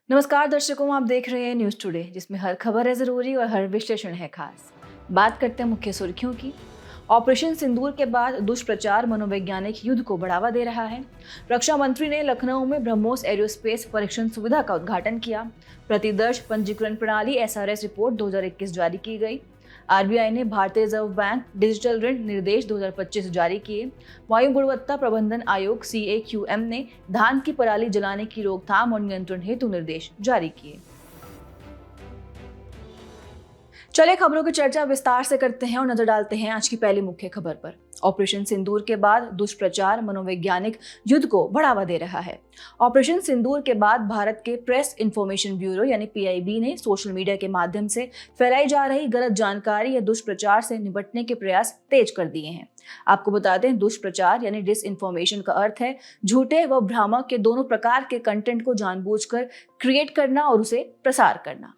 नमस्कार दर्शकों, आप देख रहे हैं न्यूज़ टुडे, जिसमें हर खबर है ज़रूरी और हर विश्लेषण है खास। बात करते हैं मुख्य सुर्खियों की। ऑपरेशन सिंदूर के बाद दुष्प्रचार मनोवैज्ञानिक युद्ध को बढ़ावा दे रहा है। रक्षा मंत्री ने लखनऊ में ब्रह्मोस एरोस्पेस परीक्षण सुविधा का उद्घाटन किया। प्रतिदर्श पंजीकरण प्रणाली एसआरएस रिपोर्ट 2021 जारी की गई। आरबीआई ने भारतीय रिजर्व बैंक डिजिटल ऋण निर्देश 2025 जारी किए। वायु गुणवत्ता प्रबंधन आयोग सीएक्यूएम ने धान की पराली जलाने की रोकथाम और नियंत्रण हेतु निर्देश जारी किए। चलिए खबरों की चर्चा विस्तार से करते हैं और नजर डालते हैं आज की पहली मुख्य खबर पर। ऑपरेशन सिंदूर के बाद दुष्प्रचार मनोवैज्ञानिक युद्ध को बढ़ावा दे रहा है। ऑपरेशन सिंदूर के बाद भारत के प्रेस इंफॉर्मेशन ब्यूरो यानी पीआईबी ने सोशल मीडिया के माध्यम से फैलाई जा रही गलत जानकारी या दुष्प्रचार से निपटने के प्रयास तेज कर दिए हैं। आपको बता दें, दुष्प्रचार यानी डिसइंफॉर्मेशन का अर्थ है झूठे व भ्रामक के दोनों प्रकार के कंटेंट को जानबूझकर क्रिएट करना और उसे प्रसार करना।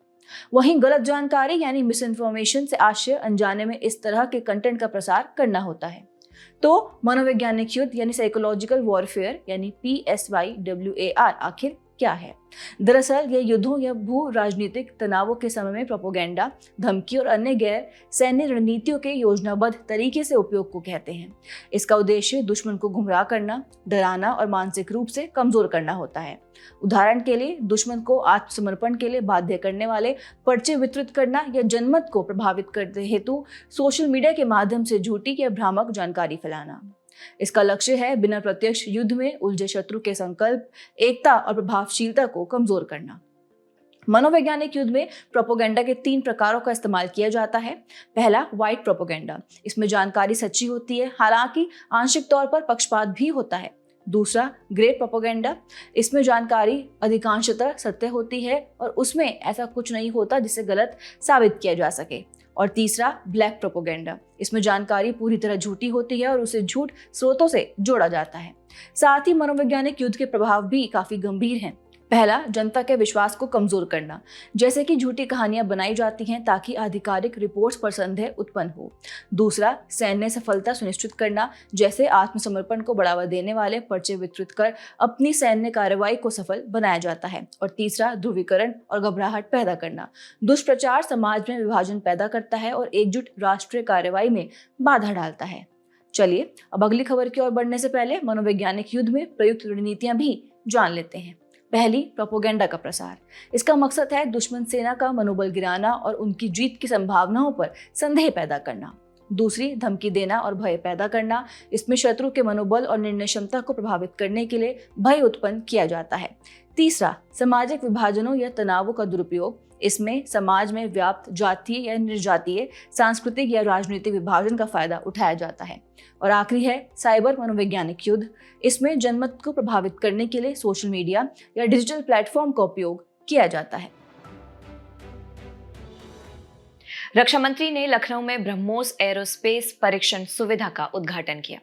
वहीं गलत जानकारी यानी मिस इन्फॉर्मेशन से आशय अनजाने में इस तरह के कंटेंट का प्रसार करना होता है। तो मनोवैज्ञानिक युद्ध यानी साइकोलॉजिकल वॉरफेयर यानी PSYWAR आखिर क्या है? दरअसल ये युद्धों या भू राजनीतिक तनावों के समय में प्रोपोगेंडा, धमकी और अन्य गैर सैन्य रणनीतियों के योजनाबद्ध तरीके से उपयोग को कहते हैं। इसका उद्देश्य दुश्मन को गुमराह करना, डराना और मानसिक रूप से कमजोर करना होता है। उदाहरण के लिए दुश्मन को आत्मसमर्पण के लिए बाध्य करने वाले पर्चे वितरित करना या जनमत को प्रभावित करने हेतु सोशल मीडिया के माध्यम से झूठी या भ्रामक जानकारी फैलाना। इसका लक्ष्य है बिना प्रत्यक्ष युद्ध में उलझे शत्रु के संकल्प, एकता और प्रभावशीलता को कमजोर करना। मनोवैज्ञानिक युद्ध में प्रोपोगेंडा के 3 प्रकारों का इस्तेमाल किया जाता है। पहला, व्हाइट प्रोपोगेंडा। इसमें जानकारी सच्ची होती है, हालांकि आंशिक तौर पर पक्षपात भी होता है। दूसरा, ग्रे प्रोपोगेंडा। इसमें जानकारी अधिकांशतः सत्य होती है और उसमें ऐसा कुछ नहीं होता जिसे गलत साबित किया जा सके। और तीसरा, ब्लैक प्रोपोगेंडा। इसमें जानकारी पूरी तरह झूठी होती है और उसे झूठ स्रोतों से जोड़ा जाता है। साथ ही मनोवैज्ञानिक युद्ध के प्रभाव भी काफी गंभीर हैं। पहला, जनता के विश्वास को कमजोर करना, जैसे कि झूठी कहानियां बनाई जाती हैं ताकि आधिकारिक रिपोर्ट्स पर संदेह उत्पन्न हो। दूसरा, सैन्य सफलता सुनिश्चित करना, जैसे आत्मसमर्पण को बढ़ावा देने वाले पर्चे वितरित कर अपनी सैन्य कार्रवाई को सफल बनाया जाता है। और तीसरा, ध्रुवीकरण और घबराहट पैदा करना। दुष्प्रचार समाज में विभाजन पैदा करता है और एकजुट राष्ट्रीय कार्रवाई में बाधा डालता है। चलिए अब अगली खबर की ओर बढ़ने से पहले मनोवैज्ञानिक युद्ध में प्रयुक्त रणनीतियां भी जान लेते हैं। पहली, प्रोपोगेंडा का प्रसार। इसका मकसद है दुश्मन सेना का मनोबल गिराना और उनकी जीत की संभावनाओं पर संदेह पैदा करना। दूसरी, धमकी देना और भय पैदा करना। इसमें शत्रु के मनोबल और निर्णय क्षमता को प्रभावित करने के लिए भय उत्पन्न किया जाता है। तीसरा, सामाजिक विभाजनों या तनावों का दुरुपयोग। इसमें समाज में व्याप्त जातीय या निर्जातीय, सांस्कृतिक या राजनीतिक विभाजन का फायदा उठाया जाता है। और आखिरी है साइबर मनोवैज्ञानिक युद्ध। इसमें जनमत को प्रभावित करने के लिए सोशल मीडिया या डिजिटल प्लेटफॉर्म का उपयोग किया जाता है। रक्षा मंत्री ने लखनऊ में ब्रह्मोस एरोस्पेस परीक्षण सुविधा का उद्घाटन किया।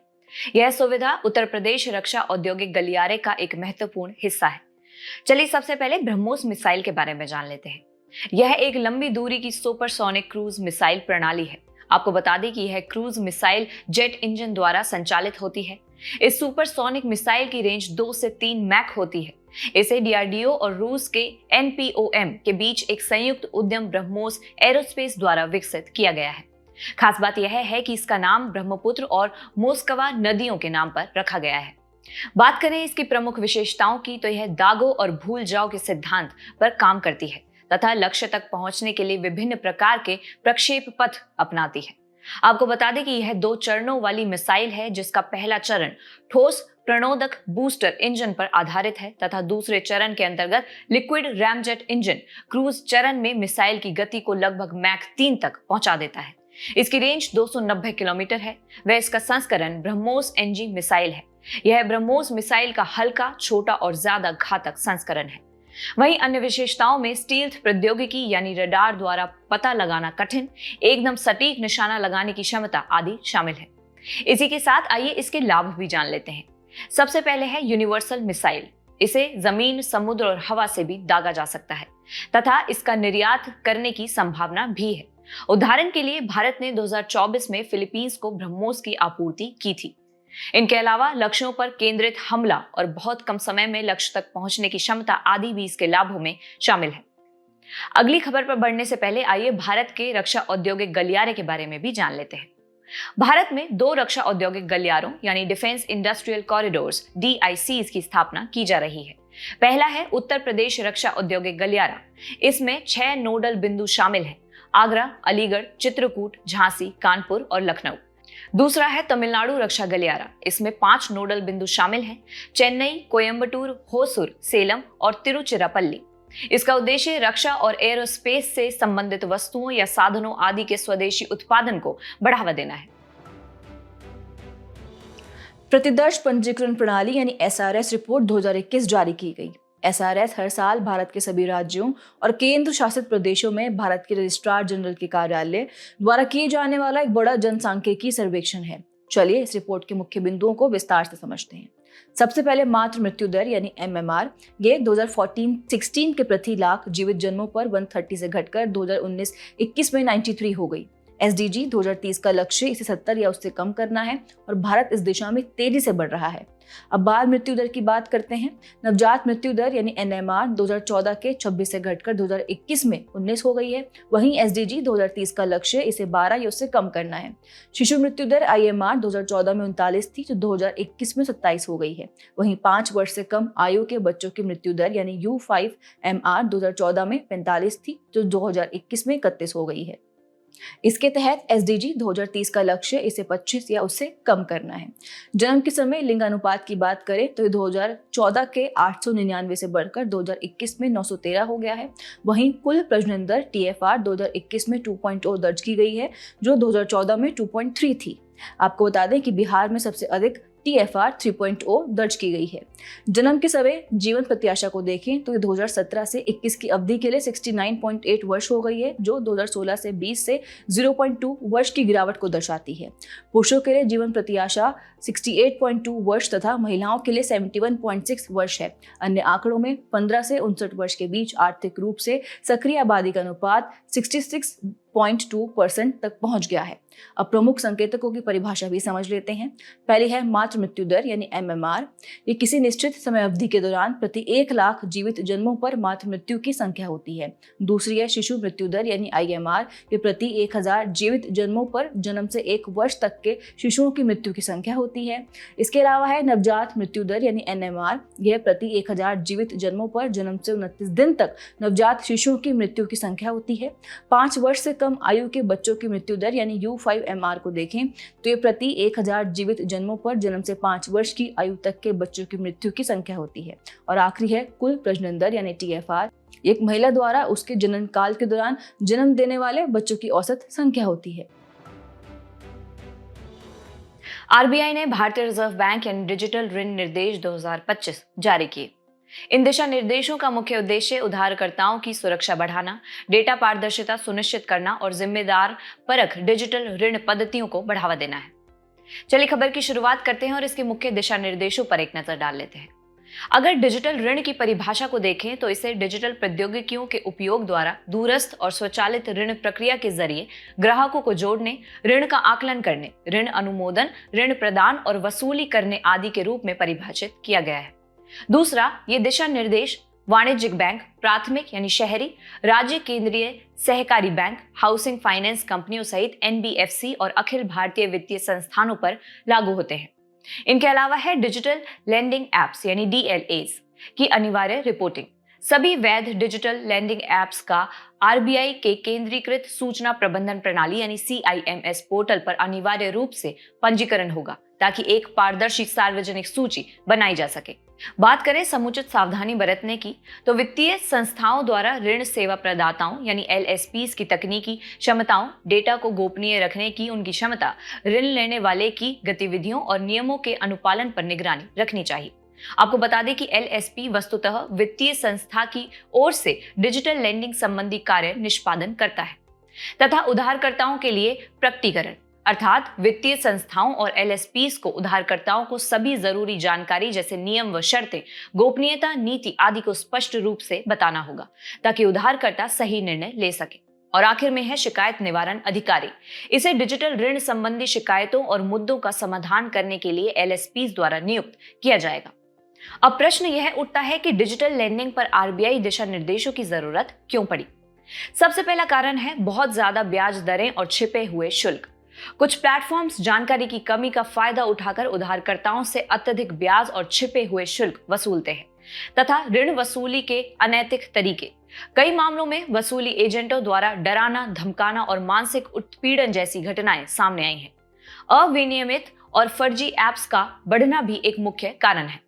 यह सुविधा उत्तर प्रदेश रक्षा औद्योगिक गलियारे का एक महत्वपूर्ण हिस्सा है। चलिए सबसे पहले ब्रह्मोस मिसाइल के बारे में जान लेते हैं। यह एक लंबी दूरी की सुपरसोनिक क्रूज मिसाइल प्रणाली है। आपको बता दें कि यह क्रूज मिसाइल जेट इंजन द्वारा संचालित होती है। इस सुपरसोनिक मिसाइल की रेंज 2 से 3 मैक होती है। इसे डीआरडीओ और रूस के एनपीओएम के बीच एक संयुक्त उद्यम ब्रह्मोस एरोस्पेस द्वारा विकसित किया गया है। खास बात यह है कि इसका नाम ब्रह्मपुत्र और मोस्कवा नदियों के नाम पर रखा गया है। बात करें इसकी प्रमुख विशेषताओं की, तो यह दागो और भूल जाओ के सिद्धांत पर काम करती है तथा लक्ष्य तक पहुंचने के लिए विभिन्न प्रकार के प्रक्षेप पथ अपनाती है। आपको बता दें कि यह 2 चरणों वाली मिसाइल है, जिसका पहला चरण ठोस प्रणोदक बूस्टर इंजन पर आधारित है तथा दूसरे चरण के अंतर्गत लिक्विड रैमजेट इंजन क्रूज चरण में मिसाइल की गति को लगभग मैक 3 तक पहुंचा देता है। इसकी रेंज 290 किलोमीटर है। वह इसका संस्करण ब्रह्मोस एनजी मिसाइल है। यह ब्रह्मोस मिसाइल का हल्का, छोटा और ज्यादा घातक संस्करण है। वहीं अन्य विशेषताओं में स्टील्थ प्रौद्योगिकी यानी रडार द्वारा पता लगाना कठिन, एकदम सटीक निशाना लगाने की क्षमता आदि शामिल है। इसी के साथ आइए इसके लाभ भी जान लेते हैं। सबसे पहले है यूनिवर्सल मिसाइल। इसे जमीन, समुद्र और हवा से भी दागा जा सकता है तथा इसका निर्यात करने की संभावना भी है। उदाहरण के लिए भारत ने 2024 में फिलीपींस को ब्रह्मोस की आपूर्ति की थी। इनके अलावा लक्ष्यों पर केंद्रित हमला और बहुत कम समय में लक्ष्य तक पहुंचने की क्षमता आदि भी इसके लाभों में शामिल है। अगली खबर पर बढ़ने से पहले आइए भारत के रक्षा औद्योगिक गलियारे के बारे में भी जान लेते हैं। भारत में 2 रक्षा औद्योगिक गलियारों यानी डिफेंस इंडस्ट्रियल कॉरिडोर्स DICs की स्थापना की जा रही है। पहला है उत्तर प्रदेश रक्षा औद्योगिक गलियारा। इसमें 6 नोडल बिंदु शामिल हैं: आगरा, अलीगढ़, चित्रकूट, झांसी, कानपुर और लखनऊ। दूसरा है तमिलनाडु रक्षा गलियारा। इसमें 5 नोडल बिंदु शामिल हैं: चेन्नई, कोयंबटूर, होसुर, सेलम और तिरुचिरापल्ली। इसका उद्देश्य रक्षा और एरोस्पेस से संबंधित वस्तुओं या साधनों आदि के स्वदेशी उत्पादन को बढ़ावा देना है। प्रतिदर्श पंजीकरण प्रणाली यानी SRS रिपोर्ट 2021 जारी की गई। SRS हर साल भारत के सभी राज्यों और केंद्र शासित प्रदेशों में भारत के रजिस्ट्रार जनरल के कार्यालय द्वारा किए जाने वाला एक बड़ा जनसांख्यिकी सर्वेक्षण है। चलिए इस रिपोर्ट के मुख्य बिंदुओं को विस्तार से समझते हैं। सबसे पहले मातृ मृत्यु दर यानी MMR। ये 2014-16 के प्रति लाख जीवित जन्मों पर 130 से घटकर 2019-21 में 93 हो गई। SDG 2030 का लक्ष्य इसे 70 या उससे कम करना है और भारत इस दिशा में तेजी से बढ़ रहा है। अब बाल मृत्यु दर की बात करते हैं। नवजात मृत्यु दर यानी NMR 2014 के 26 से घटकर 2021 में 19 हो गई है। वहीं SDG 2030 का लक्ष्य इसे 12 या उससे कम करना है। शिशु मृत्यु दर IMR 2014 में 39 थी जो 2021 में 27 हो गई है। वहीं 5 वर्ष से कम आयु के बच्चों की मृत्यु दर यानी U5MR 2014 में 45 थी जो 2021 में 31 हो गई है। इसके तहत SDG 2030 का लक्ष्य इसे 25 या उससे कम करना है। जन्म के समय लिंग अनुपात की बात करें तो 2014 के 899 से बढ़कर 2021 में 913 हो गया है। वहीं कुल प्रजनन दर TFR 2021 में 2.0 दर्ज की गई है जो 2014 में 2.3 थी। आपको बता दें कि बिहार में सबसे अधिक TFR 3.0 दर्ज की गई है। जन्म के समय जीवन प्रत्याशा को देखें तो 2017 से 21 की अवधि के लिए 69.8 वर्ष हो गई है जो 2016 से 20 से 0.2 वर्ष की गिरावट को दर्शाती है। पुरुषों के लिए जीवन प्रत्याशा 68.2 वर्ष तथा महिलाओं के लिए 71.6 वर्ष है। अन्य आंकड़ों में 15 से 59 वर्ष के बीच आर्थिक रूप से सक्रिय आबादी का अनुपात 66.2% तक पहुंच गया है। अब प्रमुख संकेतकों की परिभाषा भी समझ लेते हैं। पहली है मातृ मृत्यु दर यानी MMR। ये किसी निश्चित समय अवधि के दौरान प्रति 1 लाख जीवित जन्मों पर मातृ मृत्यु की संख्या होती है। दूसरी है शिशु मृत्यु दर यानी IMR। ये प्रति 1000 जीवित जन्मों पर जन्म से 1 वर्ष तक के शिशुओं की मृत्यु की संख्या होती है। इसके अलावा है नवजात मृत्यु दर यानी NMR। यह प्रति 1000 जीवित जन्मों पर जन्म से 29 दिन तक नवजात शिशुओं की मृत्यु की संख्या होती है। 5 वर्ष से कम आयु के बच्चों की मृत्यु दर यानी U5MR को देखें तो ये प्रति 1000 जीवित जन्मों पर जन्म से 5 वर्ष की आयु तक के बच्चों की मृत्यु की संख्या होती है। और आखिरी है कुल प्रजनन दर यानी TFR। एक महिला द्वारा उसके जनन काल के दौरान जन्म देने वाले बच्चों की औसत संख्या होती है। RBI ने भारतीय रिजर्व बैंक यानी डिजिटल ऋण निर्देश 2025 जारी किए। इन दिशा निर्देशों का मुख्य उद्देश्य उधारकर्ताओं की सुरक्षा बढ़ाना, डेटा पारदर्शिता सुनिश्चित करना और जिम्मेदार परख डिजिटल ऋण पद्धतियों को बढ़ावा देना है। चलिए खबर की शुरुआत करते हैं और इसके मुख्य दिशा निर्देशों पर एक नजर डाल लेते हैं। अगर डिजिटल ऋण की परिभाषा को देखें तो इसे डिजिटल प्रौद्योगिकियों के उपयोग द्वारा दूरस्थ और स्वचालित ऋण प्रक्रिया के जरिए ग्राहकों को जोड़ने, ऋण का आकलन करने, ऋण अनुमोदन, ऋण प्रदान और वसूली करने आदि के रूप में परिभाषित किया गया है। दूसरा, ये दिशा निर्देश वाणिज्यिक बैंक, प्राथमिक यानी शहरी, राज्य केंद्रीय सहकारी बैंक, हाउसिंग फाइनेंस कंपनियों सहित NBFC और अखिल भारतीय वित्तीय संस्थानों पर लागू होते हैं। इनके अलावा है डिजिटल लेंडिंग एप्स यानी DLAs की अनिवार्य रिपोर्टिंग। सभी वैध डिजिटल लेंडिंग एप्स का RBI के केंद्रीकृत सूचना प्रबंधन प्रणाली यानी CIMS पोर्टल पर अनिवार्य रूप से पंजीकरण होगा ताकि एक पारदर्शी सार्वजनिक सूची बनाई जा सके। बात करें समुचित सावधानी बरतने की तो वित्तीय संस्थाओं द्वारा ऋण सेवा प्रदाताओं यानी LSPs की तकनीकी क्षमताओं, डेटा को गोपनीय रखने की उनकी क्षमता, ऋण लेने वाले की गतिविधियों और नियमों के अनुपालन पर निगरानी रखनी चाहिए। आपको बता दें कि LSP वस्तुतः वित्तीय संस्था की ओर से डिजिटल लेंडिंग संबंधी कार्य निष्पादन करता है तथा उधारकर्ताओं के लिए प्रकटीकरण अर्थात वित्तीय संस्थाओं और LSPs को उधारकर्ताओं को सभी जरूरी जानकारी जैसे नियम व शर्तें, गोपनीयता नीति आदि को स्पष्ट रूप से बताना होगा ताकि उधारकर्ता सही निर्णय ले सके। और आखिर में है शिकायत निवारण अधिकारी। इसे डिजिटल ऋण संबंधी शिकायतों और मुद्दों का समाधान करने के लिए LSPs द्वारा नियुक्त किया जाएगा। अब प्रश्न यह उठता है कि डिजिटल लेंडिंग पर RBI दिशा निर्देशों की जरूरत क्यों पड़ी। सबसे पहला कारण है बहुत ज्यादा ब्याज दरें और छिपे हुए शुल्क। कुछ प्लेटफॉर्म्स जानकारी की कमी का फायदा उठाकर उधारकर्ताओं से अत्यधिक ब्याज और छिपे हुए शुल्क वसूलते हैं तथा ऋण वसूली के अनैतिक तरीके। कई मामलों में वसूली एजेंटों द्वारा डराना, धमकाना और मानसिक उत्पीड़न जैसी घटनाएं सामने आई हैं। अविनियमित और फर्जी ऐप्स का बढ़ना भी एक मुख्य कारण है।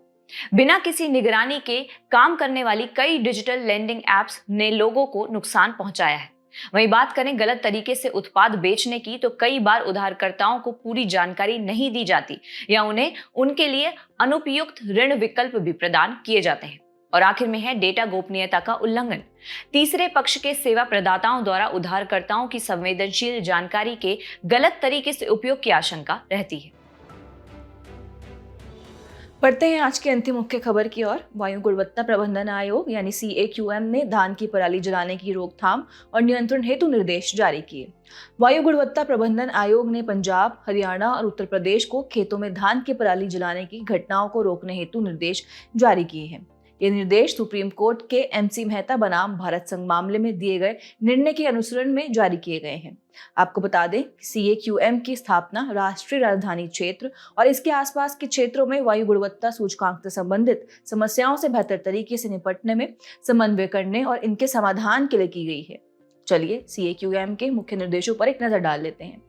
बिना किसी निगरानी के काम करने वाली कई डिजिटल लेंडिंग ऐप्स ने लोगों को नुकसान पहुंचाया है। वहीं बात करें गलत तरीके से उत्पाद बेचने की, तो कई बार उधारकर्ताओं को पूरी जानकारी नहीं दी जाती या उन्हें उनके लिए अनुपयुक्त ऋण विकल्प भी प्रदान किए जाते हैं। और आखिर में है डेटा गोपनीयता का उल्लंघन। तीसरे पक्ष के सेवा प्रदाताओं द्वारा उधारकर्ताओं की संवेदनशील जानकारी के गलत तरीके से उपयोग की आशंका रहती है। पढ़ते हैं आज की अंतिम मुख्य खबर की ओर। वायु गुणवत्ता प्रबंधन आयोग यानी CAQM ने धान की पराली जलाने की रोकथाम और नियंत्रण हेतु निर्देश जारी किए। वायु गुणवत्ता प्रबंधन आयोग ने पंजाब, हरियाणा और उत्तर प्रदेश को खेतों में धान की पराली जलाने की घटनाओं को रोकने हेतु निर्देश जारी किए हैं। ये निर्देश सुप्रीम कोर्ट के MC मेहता बनाम भारत संघ मामले में दिए गए निर्णय के अनुसरण में जारी किए गए हैं। आपको बता दें, CAQM की स्थापना राष्ट्रीय राजधानी क्षेत्र और इसके आसपास के क्षेत्रों में वायु गुणवत्ता सूचकांक से संबंधित समस्याओं से बेहतर तरीके से निपटने में समन्वय करने और इनके समाधान के लिए की गई है। चलिए CAQM के मुख्य निर्देशों पर एक नजर डाल लेते हैं।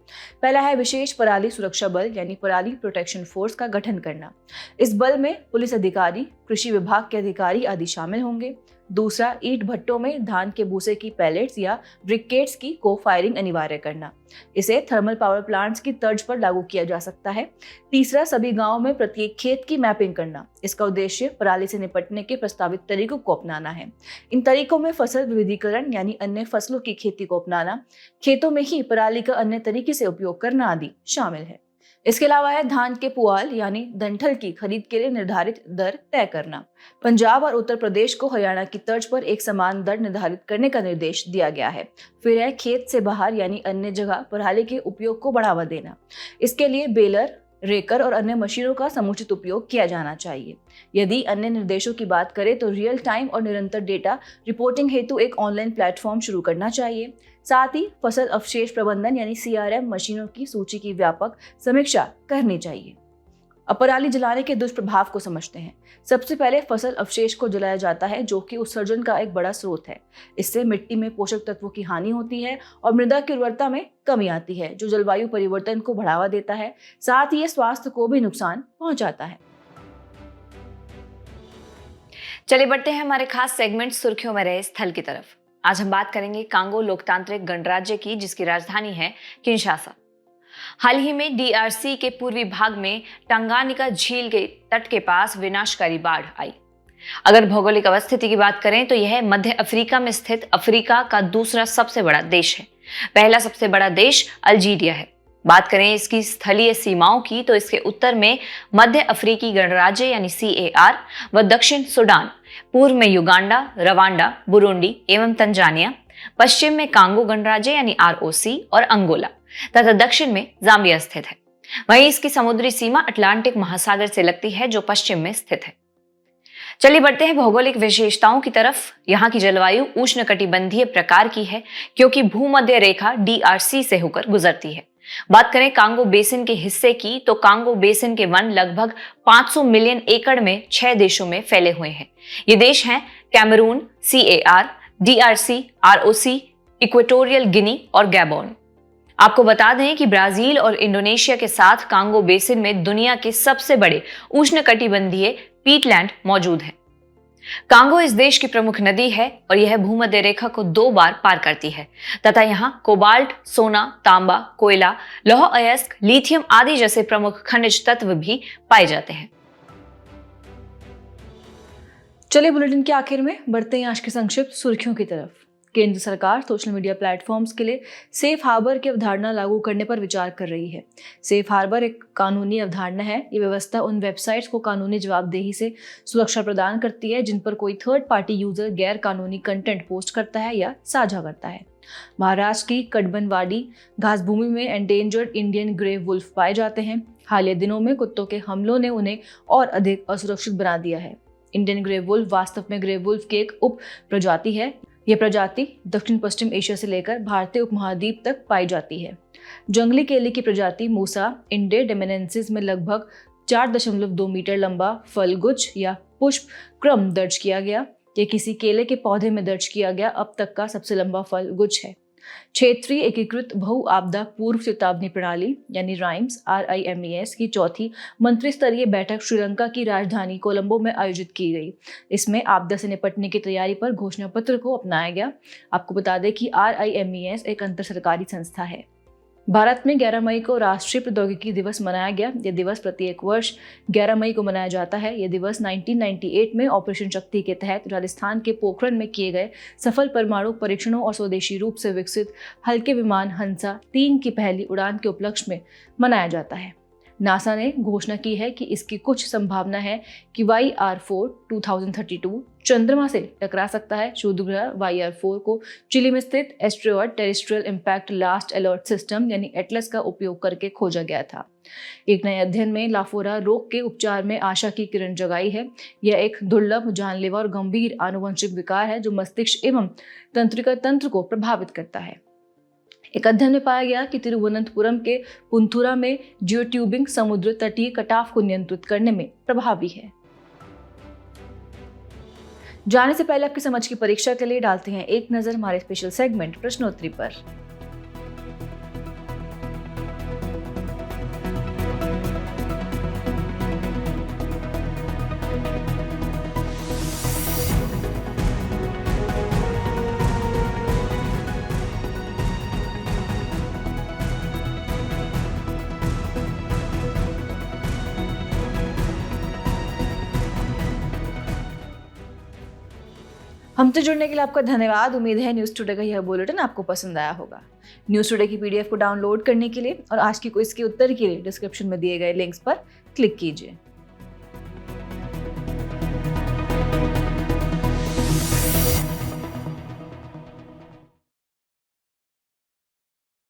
पहला है विशेष पराली सुरक्षा बल यानी पराली प्रोटेक्शन फोर्स का गठन करना। इस बल में पुलिस अधिकारी, कृषि विभाग के अधिकारी आदि शामिल होंगे। दूसरा, ईंट भट्टों में धान के भूसे की पैलेट्स या ब्रिकेट्स की को फायरिंग अनिवार्य करना। इसे थर्मल पावर प्लांट्स की तर्ज पर लागू किया जा सकता है। तीसरा, सभी गांवों में प्रत्येक खेत की मैपिंग करना। इसका उद्देश्य पराली से निपटने के प्रस्तावित तरीकों को अपनाना है। इन तरीकों में फसल विविधीकरण यानी अन्य फसलों की खेती को अपनाना, खेतों में ही पराली का अन्य तरीके से उपयोग करना आदि शामिल है। इसके अलावा है धान के पुआल यानी डंठल की खरीद के लिए निर्धारित दर तय करना। पंजाब और उत्तर प्रदेश को हरियाणा की तर्ज पर एक समान दर निर्धारित करने का निर्देश दिया गया है। फिर है खेत से बाहर यानी अन्य जगह पराली के उपयोग को बढ़ावा देना। इसके लिए बेलर, रेकर और अन्य मशीनों का समुचित उपयोग किया जाना चाहिए। यदि अन्य निर्देशों की बात करें तो रियल टाइम और निरंतर डेटा रिपोर्टिंग हेतु एक ऑनलाइन प्लेटफॉर्म शुरू करना चाहिए। साथ ही फसल अवशेष प्रबंधन यानी CRM मशीनों की सूची की व्यापक समीक्षा करनी चाहिए। अब पराली जलाने के दुष्प्रभाव को समझते हैं। सबसे पहले फसल अवशेष को जलाया जाता है, जो कि उत्सर्जन का एक बड़ा स्रोत है। इससे मिट्टी में पोषक तत्वों की हानि होती है और मृदा की उर्वरता में कमी आती है, जो जलवायु परिवर्तन को बढ़ावा देता है। साथ ही ये स्वास्थ्य को भी नुकसान पहुंचाता है। चलिए बढ़ते हैं हमारे खास सेगमेंट सुर्खियों में रहे स्थल की तरफ। आज हम बात करेंगे कांगो लोकतांत्रिक गणराज्य की, जिसकी राजधानी है किंशासा। हाल ही में DRC के पूर्वी भाग में टंगानिका झील के तट के पास विनाशकारी बाढ़ आई। अगर भौगोलिक अवस्थिति की बात करें तो यह मध्य अफ्रीका में स्थित अफ्रीका का दूसरा सबसे बड़ा देश है। पहला सबसे बड़ा देश अल्जीरिया है। बात करें इसकी स्थलीय सीमाओं की तो इसके उत्तर में मध्य अफ्रीकी गणराज्य यानी CAR व दक्षिण सूडान, पूर्व में युगांडा, रवांडा, बुरुंडी एवं तंजानिया, पश्चिम में कांगो गणराज्य यानी ROC और अंगोला तथा दक्षिण में जाम्बिया स्थित है। वहीं इसकी समुद्री सीमा अटलांटिक महासागर से लगती है, जो पश्चिम में स्थित है। चलिए बढ़ते हैं भौगोलिक विशेषताओं की तरफ। यहाँ की जलवायु उष्णकटिबंधीय प्रकार की है, क्योंकि भूमध्य रेखा DRC से होकर गुजरती है। बात करें कांगो बेसिन के हिस्से की तो कांगो बेसिन के वन लगभग 500 मिलियन एकड़ में 6 देशों में फैले हुए हैं। ये देश हैं Cameroon, CAR, DRC, ROC, Equatorial Guinea और गैबोन। आपको बता दें कि ब्राजील और इंडोनेशिया के साथ कांगो बेसिन में दुनिया के सबसे बड़े उष्णकटिबंधीय पीटलैंड मौजूद हैं। कांगो इस देश की प्रमुख नदी है और यह भूमध्य रेखा को 2 बार पार करती है तथा यहाँ कोबाल्ट, सोना, तांबा, कोयला, लौह अयस्क, लिथियम आदि जैसे प्रमुख खनिज तत्व भी पाए जाते हैं। चलिए बुलेटिन के आखिर में बढ़ते हैं आज की संक्षिप्त सुर्खियों की तरफ। केंद्र सरकार सोशल मीडिया प्लेटफॉर्म्स के लिए सेफ हार्बर की अवधारणा लागू करने पर विचार कर रही है। सेफ हार्बर एक कानूनी अवधारणा है। ये व्यवस्था उन वेबसाइट्स को कानूनी जवाबदेही से सुरक्षा प्रदान करती है जिन पर कोई थर्ड पार्टी यूजर गैर कानूनी कंटेंट पोस्ट करता है या साझा करता है। महाराष्ट्र की कड़बनवाडी घास भूमि में एंडेंजर्ड इंडियन ग्रे वुल्फ पाए जाते हैं। हालिया दिनों में कुत्तों के हमलों ने उन्हें और अधिक असुरक्षित बना दिया है। इंडियन ग्रे वुल्फ वास्तव में ग्रे वुल्फ की एक उप प्रजाति है। यह प्रजाति दक्षिण पश्चिम एशिया से लेकर भारतीय उपमहाद्वीप तक पाई जाती है। जंगली केले की प्रजाति मूसा इंडे डेमेनेंसिस में लगभग 4.2 मीटर लंबा फलगुच्छ या पुष्प क्रम दर्ज किया गया। यह किसी केले के पौधे में दर्ज किया गया अब तक का सबसे लंबा फलगुच्छ है। क्षेत्रीय एकीकृत बहु आपदा पूर्व चेतावनी प्रणाली यानी RIMES की चौथी मंत्री स्तरीय बैठक श्रीलंका की राजधानी कोलंबो में आयोजित की गई। इसमें आपदा से निपटने की तैयारी पर घोषणा पत्र को अपनाया गया। आपको बता दें कि RIMES एक अंतर सरकारी संस्था है। भारत में 11 मई को राष्ट्रीय प्रौद्योगिकी दिवस मनाया गया। यह दिवस प्रत्येक वर्ष 11 मई को मनाया जाता है। यह दिवस 1998 में ऑपरेशन शक्ति के तहत राजस्थान के पोखरण में किए गए सफल परमाणु परीक्षणों और स्वदेशी रूप से विकसित हल्के विमान हंसा 3 की पहली उड़ान के उपलक्ष्य में मनाया जाता है। नासा ने घोषणा की है कि इसकी कुछ संभावना है कि YR4 2032 चंद्रमा से टकरा सकता है। शोध ग्रह YR4 को चिली में स्थित asteroid terrestrial impact last alert system यानी एटलस का उपयोग करके खोजा गया था। एक नए अध्ययन में लाफोरा रोग के उपचार में आशा की किरण जगाई है। यह एक दुर्लभ, जानलेवा और गंभीर आनुवंशिक विकार है जो मस्तिष्क एवं तंत्रिका तंत्र को प्रभावित करता है। एक अध्ययन में पाया गया कि तिरुवनंतपुरम के पुंथुरा में जियोट्यूबिंग समुद्र तटीय कटाव को नियंत्रित करने में प्रभावी है। जाने से पहले आपकी समझ की परीक्षा के लिए डालते हैं एक नजर हमारे स्पेशल सेगमेंट प्रश्नोत्तरी पर। हमसे जुड़ने के लिए आपका धन्यवाद। उम्मीद है न्यूज़ टुडे का यह बुलेटिन आपको पसंद आया होगा। न्यूज़ टुडे की PDF को डाउनलोड करने के लिए और आज की क्विज के उत्तर के लिए डिस्क्रिप्शन में दिए गए लिंक्स पर क्लिक कीजिए।